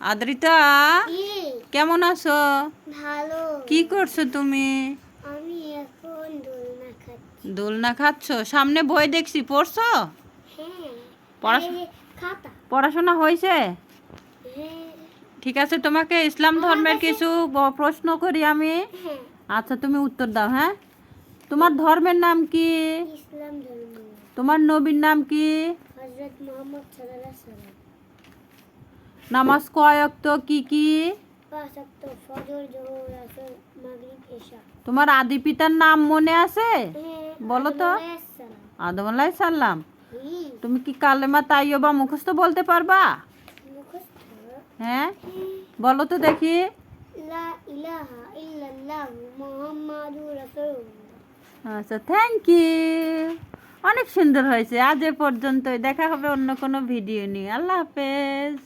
আদ্রিতা, কেমন আছো? ভালো। কি করছো তুমি? আমি এখন দোলনা খাচ্ছি। দোলনা খাচ্ছো? সামনে বই দেখছি, পড়ছো? হ্যাঁ। পড়াশোনা হয়েছে? হ্যাঁ। ঠিক আছে, তোমাকে ইসলাম ধর্মের কিছু প্রশ্ন করি আমি। হ্যাঁ। আচ্ছা, তুমি উত্তর দাও। হ্যাঁ, তোমার ধর্মের নাম কি? ইসলাম ধর্ম। তোমার নবীর নাম কি? হযরত মুহাম্মদ সাল্লাল্লাহু আলাইহি সাল্লাম। নামাজ কয় ওয়াক্ত, কি কি? 5 ওয়াক্ত, ফজর, যোহর, আসর, মাগরিব, এশা। তোমার আদি পিতার নাম মনে আছে? হ্যাঁ। বলো তো। আদম আলাইহিস সালাম। আদম আলাইহিস সালাম। হুম। তুমি কি কালেমা তাইয়্যিবা মুখস্থ বলতে পারবা? মুখস্থ? হ্যাঁ, বলো তো দেখি। লা ইলাহা ইল্লাল্লাহু মুহাম্মাদুর রাসূলুল্লাহ। আচ্ছা, থ্যাংক ইউ। অনেক সুন্দর হয়েছে। আজ এ পর্যন্তই। দেখা হবে অন্য কোনো ভিডিও নিয়ে। আল্লাহ হাফেজ।